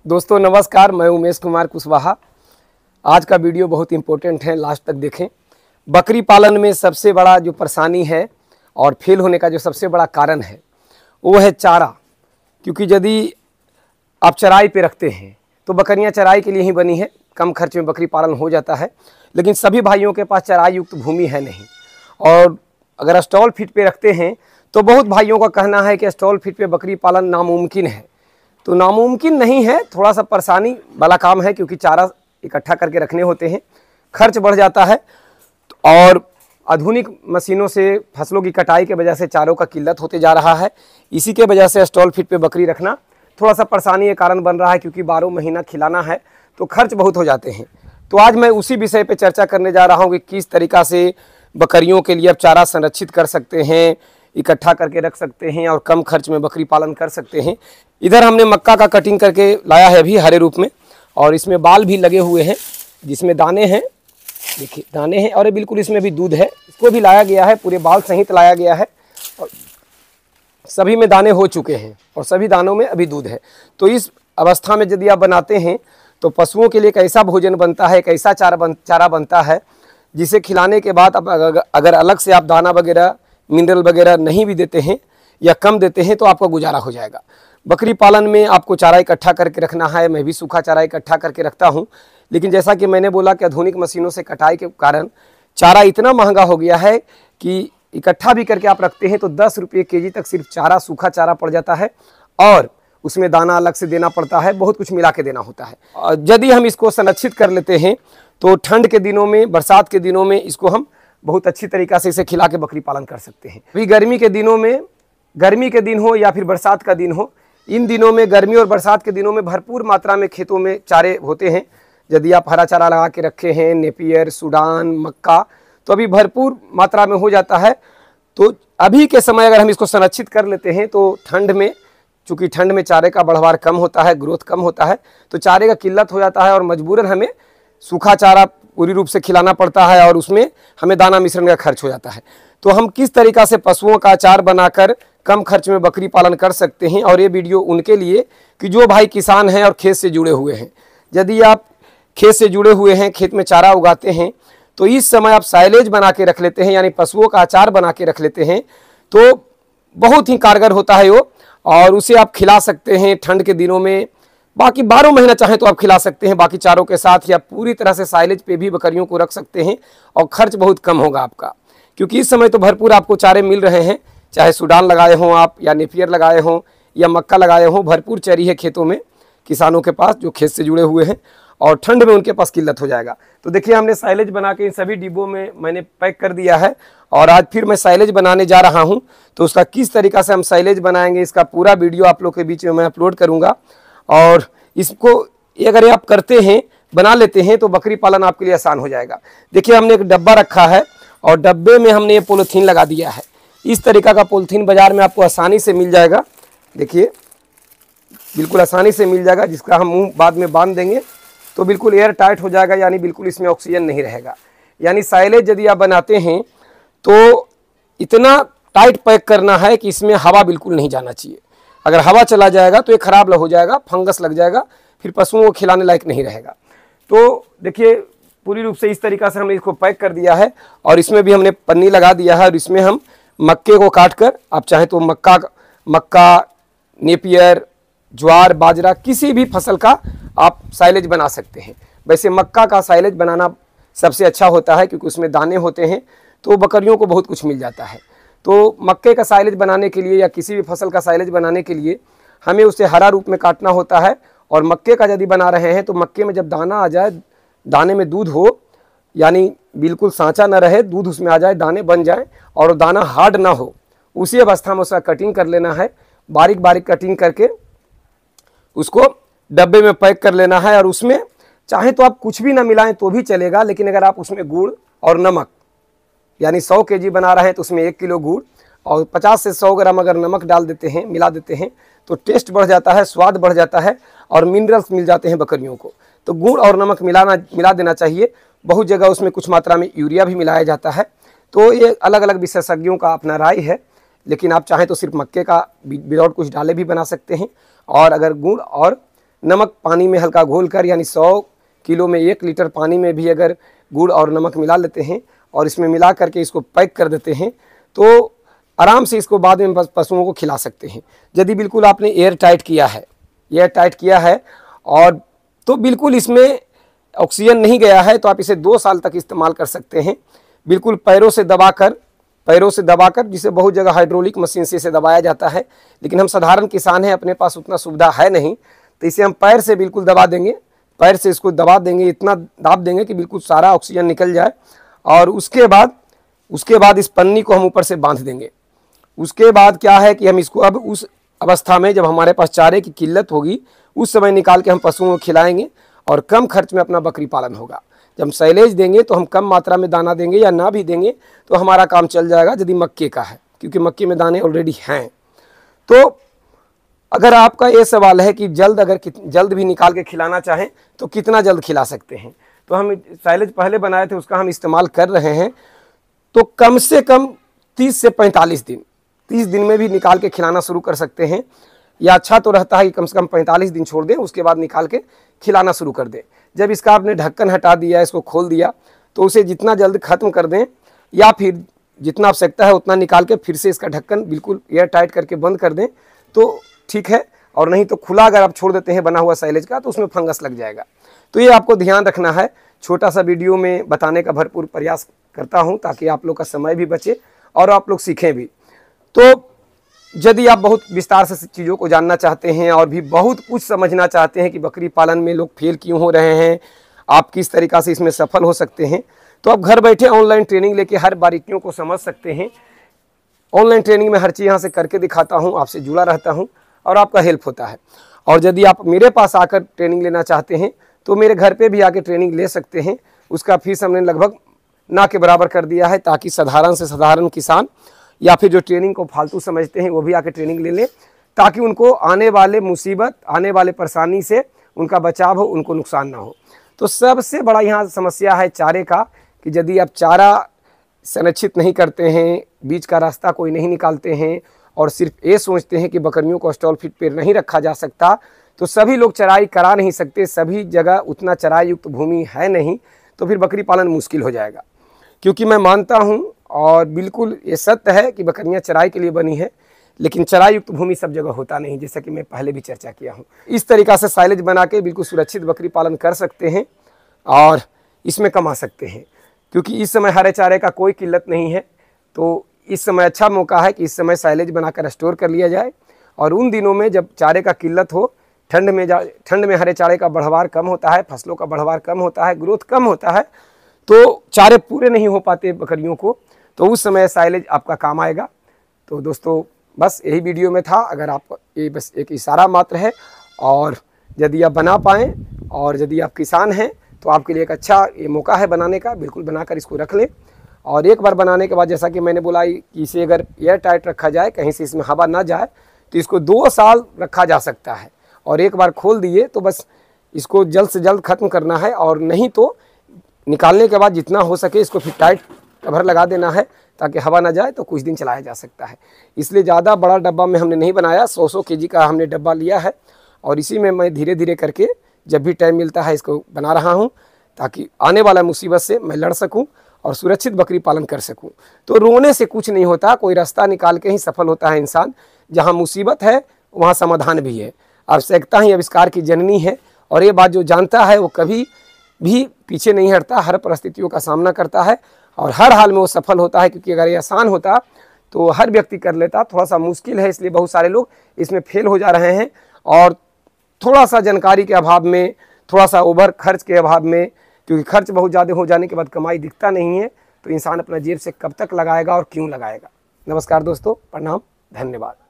दोस्तों नमस्कार, मैं उमेश कुमार कुशवाहा। आज का वीडियो बहुत इम्पोर्टेंट है, लास्ट तक देखें। बकरी पालन में सबसे बड़ा जो परेशानी है और फेल होने का जो सबसे बड़ा कारण है वो है चारा। क्योंकि यदि आप चराई पे रखते हैं तो बकरियां चराई के लिए ही बनी है, कम खर्च में बकरी पालन हो जाता है। लेकिन सभी भाइयों के पास चराई युक्त भूमि है नहीं, और अगर स्टॉल फीड पे रखते हैं तो बहुत भाइयों का कहना है कि स्टॉल फीड पे बकरी पालन नामुमकिन है। तो नामुमकिन नहीं है, थोड़ा सा परेशानी वाला काम है, क्योंकि चारा इकट्ठा करके रखने होते हैं, खर्च बढ़ जाता है। और आधुनिक मशीनों से फसलों की कटाई के वजह से चारों का किल्लत होते जा रहा है। इसी के वजह से स्टॉल फीड पे बकरी रखना थोड़ा सा परेशानी का कारण बन रहा है, क्योंकि 12 महीना खिलाना है तो खर्च बहुत हो जाते हैं। तो आज मैं उसी विषय पे चर्चा करने जा रहा हूँ कि किस तरीक़ा से बकरियों के लिए अब चारा संरक्षित कर सकते हैं, इकट्ठा करके रख सकते हैं और कम खर्च में बकरी पालन कर सकते हैं। इधर हमने मक्का का कटिंग करके लाया है अभी हरे रूप में, और इसमें बाल भी लगे हुए हैं जिसमें दाने हैं। देखिए दाने हैं, और बिल्कुल इसमें भी दूध है। इसको भी लाया गया है, पूरे बाल सहित लाया गया है, और सभी में दाने हो चुके हैं और सभी दानों में अभी दूध है। तो इस अवस्था में यदि आप बनाते हैं तो पशुओं के लिए एक ऐसा भोजन बनता है, एक ऐसा चारा बनता है जिसे खिलाने के बाद अब अगर अलग से आप दाना वगैरह मिनरल वगैरह नहीं भी देते हैं या कम देते हैं तो आपका गुजारा हो जाएगा। बकरी पालन में आपको चारा इकट्ठा करके रखना है। मैं भी सूखा चारा इकट्ठा करके रखता हूं, लेकिन जैसा कि मैंने बोला कि आधुनिक मशीनों से कटाई के कारण चारा इतना महंगा हो गया है कि इकट्ठा भी करके आप रखते हैं तो 10 रुपये केजी तक सिर्फ चारा, सूखा चारा पड़ जाता है, और उसमें दाना अलग से देना पड़ता है, बहुत कुछ मिला के देना होता है। और यदि हम इसको संरक्षित कर लेते हैं तो ठंड के दिनों में, बरसात के दिनों में इसको हम बहुत अच्छी तरीक़ा से इसे खिला के बकरी पालन कर सकते हैं। अभी गर्मी के दिनों में, गर्मी के दिन हो या फिर बरसात का दिन हो, इन दिनों में, गर्मी और बरसात के दिनों में भरपूर मात्रा में खेतों में चारे होते हैं। यदि आप हरा चारा लगा के रखे हैं, नेपियर, सूडान, मक्का, तो अभी भरपूर मात्रा में हो जाता है। तो अभी के समय अगर हम इसको संरक्षित कर लेते हैं तो ठंड में, चूँकि ठंड में चारे का बढ़वार कम होता है, ग्रोथ कम होता है, तो चारे का किल्लत हो जाता है और मजबूरन हमें सूखा चारा पूरी रूप से खिलाना पड़ता है, और उसमें हमें दाना मिश्रण का खर्च हो जाता है। तो हम किस तरीक़ा से पशुओं का आचार बनाकर कम खर्च में बकरी पालन कर सकते हैं, और ये वीडियो उनके लिए कि जो भाई किसान हैं और खेत से जुड़े हुए हैं। यदि आप खेत से जुड़े हुए हैं, खेत में चारा उगाते हैं, तो इस समय आप साइलेज बना के रख लेते हैं, यानी पशुओं का आचार बना के रख लेते हैं, तो बहुत ही कारगर होता है वो, और उसे आप खिला सकते हैं ठंड के दिनों में। बाकी 12 महीना चाहें तो आप खिला सकते हैं बाकी चारों के साथ, या पूरी तरह से साइलेज पे भी बकरियों को रख सकते हैं, और खर्च बहुत कम होगा आपका। क्योंकि इस समय तो भरपूर आपको चारे मिल रहे हैं, चाहे सूडान लगाए हों आप, या नेपियर लगाए हों, या मक्का लगाए हों, भरपूर चरी है खेतों में किसानों के पास जो खेत से जुड़े हुए हैं, और ठंड में उनके पास किल्लत हो जाएगा। तो देखिए हमने साइलेज बना के इन सभी डिब्बों में मैंने पैक कर दिया है, और आज फिर मैं साइलेज बनाने जा रहा हूं। तो उसका किस तरीक़ा से हम साइलेज बनाएंगे, इसका पूरा वीडियो आप लोग के बीच में मैं अपलोड करूंगा। और इसको अगर आप करते हैं, बना लेते हैं, तो बकरी पालन आपके लिए आसान हो जाएगा। देखिए हमने एक डब्बा रखा है, और डब्बे में हमने ये पॉलीथीन लगा दिया है। इस तरीक़ा का पॉलीथीन बाज़ार में आपको आसानी से मिल जाएगा। देखिए बिल्कुल आसानी से मिल जाएगा, जिसका हम मुँह बाद में बांध देंगे तो बिल्कुल एयर टाइट हो जाएगा, यानी बिल्कुल इसमें ऑक्सीजन नहीं रहेगा। यानी साइलेज यदि आप बनाते हैं तो इतना टाइट पैक करना है कि इसमें हवा बिल्कुल नहीं जाना चाहिए। अगर हवा चला जाएगा तो ये खराब हो जाएगा, फंगस लग जाएगा, फिर पशुओं को खिलाने लायक नहीं रहेगा। तो देखिए पूरी रूप से इस तरीक़ा से हमने इसको पैक कर दिया है, और इसमें भी हमने पन्नी लगा दिया है, और इसमें हम मक्के को काट कर, आप चाहें तो मक्का, नेपियर, ज्वार, बाजरा, किसी भी फसल का आप साइलेज बना सकते हैं। वैसे मक्का का साइलेज बनाना सबसे अच्छा होता है, क्योंकि उसमें दाने होते हैं, तो बकरियों को बहुत कुछ मिल जाता है। तो मक्के का साइलेज बनाने के लिए या किसी भी फसल का साइलेज बनाने के लिए हमें उसे हरा रूप में काटना होता है। और मक्के का यदि बना रहे हैं तो मक्के में जब दाना आ जाए, दाने में दूध हो, यानी बिल्कुल सांचा न रहे, दूध उसमें आ जाए, दाने बन जाए और दाना हार्ड ना हो, उसी अवस्था में उसका कटिंग कर लेना है। बारीक बारीक कटिंग करके उसको डब्बे में पैक कर लेना है, और उसमें चाहे तो आप कुछ भी ना मिलाएं तो भी चलेगा, लेकिन अगर आप उसमें गुड़ और नमक, यानी 100 केजी बना रहे हैं तो उसमें 1 किलो गुड़ और 50 से 100 ग्राम अगर नमक डाल देते हैं, मिला देते हैं, तो टेस्ट बढ़ जाता है, स्वाद बढ़ जाता है, और मिनरल्स मिल जाते हैं बकरियों को। तो गुड़ और नमक मिला देना चाहिए। बहुत जगह उसमें कुछ मात्रा में यूरिया भी मिलाया जाता है। तो ये अलग अलग विशेषज्ञों का अपना राय है, लेकिन आप चाहें तो सिर्फ मक्के का विदाउट कुछ डाले भी बना सकते हैं। और अगर गुड़ और नमक पानी में हल्का घोल कर, यानी 100 किलो में 1 लीटर पानी में भी अगर गुड़ और नमक मिला लेते हैं और इसमें मिला करके इसको पैक कर देते हैं तो आराम से इसको बाद में पशुओं को खिला सकते हैं। यदि बिल्कुल आपने एयर टाइट किया है और तो बिल्कुल इसमें ऑक्सीजन नहीं गया है तो आप इसे 2 साल तक इस्तेमाल कर सकते हैं। बिल्कुल पैरों से दबाकर, जिसे बहुत जगह हाइड्रोलिक मशीन से इसे दबाया जाता है, लेकिन हम साधारण किसान हैं, अपने पास उतना सुविधा है नहीं, तो इसे हम पैर से बिल्कुल दबा देंगे। पैर से इसको दबा देंगे, इतना दाब देंगे कि बिल्कुल सारा ऑक्सीजन निकल जाए और उसके बाद इस पन्नी को हम ऊपर से बांध देंगे। उसके बाद क्या है कि हम इसको अब उस अवस्था में जब हमारे पास चारे की किल्लत होगी उस समय निकाल के हम पशुओं को खिलाएंगे और कम खर्च में अपना बकरी पालन होगा। जब हम साइलेज देंगे तो हम कम मात्रा में दाना देंगे या ना भी देंगे तो हमारा काम चल जाएगा, यदि मक्के का है, क्योंकि मक्के में दाने ऑलरेडी हैं। तो अगर आपका ये सवाल है कि जल्द भी निकाल के खिलाना चाहें तो कितना जल्द खिला सकते हैं, तो हम साइलेज पहले बनाए थे उसका हम इस्तेमाल कर रहे हैं, तो कम से कम 30 से 45 दिन, 30 दिन में भी निकाल के खिलाना शुरू कर सकते हैं। या अच्छा तो रहता है कि कम से कम 45 दिन छोड़ दें, उसके बाद निकाल के खिलाना शुरू कर दें। जब इसका आपने ढक्कन हटा दिया, इसको खोल दिया, तो उसे जितना जल्द ख़त्म कर दें या फिर जितना आवश्यकता है उतना निकाल के फिर से इसका ढक्कन बिल्कुल एयर टाइट करके बंद कर दें तो ठीक है। और नहीं तो खुला अगर आप छोड़ देते हैं बना हुआ साइलेज का तो उसमें फंगस लग जाएगा। तो ये आपको ध्यान रखना है। छोटा सा वीडियो में बताने का भरपूर प्रयास करता हूँ ताकि आप लोग का समय भी बचे और आप लोग सीखें भी। तो यदि आप बहुत विस्तार से चीज़ों को जानना चाहते हैं और भी बहुत कुछ समझना चाहते हैं कि बकरी पालन में लोग फेल क्यों हो रहे हैं, आप किस तरीक़ा से इसमें सफल हो सकते हैं, तो आप घर बैठे ऑनलाइन ट्रेनिंग लेके हर बारीकियों को समझ सकते हैं। ऑनलाइन ट्रेनिंग में हर चीज़ यहाँ से करके दिखाता हूँ, आपसे जुड़ा रहता हूँ और आपका हेल्प होता है। और यदि आप मेरे पास आकर ट्रेनिंग लेना चाहते हैं तो मेरे घर पे भी आके ट्रेनिंग ले सकते हैं। उसका फीस हमने लगभग ना के बराबर कर दिया है ताकि साधारण से साधारण किसान या फिर जो ट्रेनिंग को फालतू समझते हैं वो भी आके ट्रेनिंग ले लें, ताकि उनको आने वाले मुसीबत, आने वाले परेशानी से उनका बचाव हो, उनको नुकसान ना हो। तो सबसे बड़ा यहाँ समस्या है चारे का कि यदि आप चारा संरक्षित नहीं करते हैं, बीच का रास्ता कोई नहीं निकालते हैं और सिर्फ ये सोचते हैं कि बकरियों को स्टॉल फीड पर नहीं रखा जा सकता, तो सभी लोग चराई करा नहीं सकते, सभी जगह उतना चराई युक्त भूमि है नहीं, तो फिर बकरी पालन मुश्किल हो जाएगा। क्योंकि मैं मानता हूँ और बिल्कुल ये सत्य है कि बकरियाँ चराई के लिए बनी है, लेकिन चराई युक्त भूमि सब जगह होता नहीं, जैसा कि मैं पहले भी चर्चा किया हूँ। इस तरीक़ा से साइलेज बना के बिल्कुल सुरक्षित बकरी पालन कर सकते हैं और इसमें कमा सकते हैं। क्योंकि इस समय हरे चारे का कोई किल्लत नहीं है, तो इस समय अच्छा मौका है कि इस समय साइलेज बनाकर स्टोर कर लिया जाए। और उन दिनों में जब चारे का किल्लत हो, ठंड में हरे चारे का बढ़वार कम होता है, फसलों का बढ़वार कम होता है, ग्रोथ कम होता है, तो चारे पूरे नहीं हो पाते बकरियों को, तो उस समय साइलेज आपका काम आएगा। तो दोस्तों बस यही वीडियो में था। अगर आप ये बस एक इशारा मात्र है और यदि आप बना पाएँ और यदि आप किसान हैं तो आपके लिए एक अच्छा ये मौका है बनाने का। बिल्कुल बनाकर इसको रख लें और एक बार बनाने के बाद जैसा कि मैंने बोला कि इसे अगर एयर टाइट रखा जाए, कहीं से इसमें हवा ना जाए, तो इसको 2 साल रखा जा सकता है। और एक बार खोल दिए तो बस इसको जल्द से जल्द ख़त्म करना है और नहीं तो निकालने के बाद जितना हो सके इसको फिर टाइट कवर लगा देना है ताकि हवा ना जाए, तो कुछ दिन चलाया जा सकता है। इसलिए ज़्यादा बड़ा डब्बा में हमने नहीं बनाया, 100 केजी का हमने डब्बा लिया है और इसी में मैं धीरे धीरे करके जब भी टाइम मिलता है इसको बना रहा हूँ ताकि आने वाला मुसीबत से मैं लड़ सकूँ और सुरक्षित बकरी पालन कर सकूँ। तो रोने से कुछ नहीं होता, कोई रास्ता निकाल के ही सफल होता है इंसान। जहाँ मुसीबत है वहाँ समाधान भी है। आवश्यकता ही आविष्कार की जननी है और ये बात जो जानता है वो कभी भी पीछे नहीं हटता, हर परिस्थितियों का सामना करता है और हर हाल में वो सफल होता है। क्योंकि अगर ये आसान होता तो हर व्यक्ति कर लेता, थोड़ा सा मुश्किल है, इसलिए बहुत सारे लोग इसमें फेल हो जा रहे हैं। और थोड़ा सा जानकारी के अभाव में, थोड़ा सा ओवर खर्च के अभाव में, क्योंकि खर्च बहुत ज़्यादा हो जाने के बाद कमाई दिखता नहीं है, तो इंसान अपना जेब से कब तक लगाएगा और क्यों लगाएगा। नमस्कार दोस्तों, प्रणाम, धन्यवाद।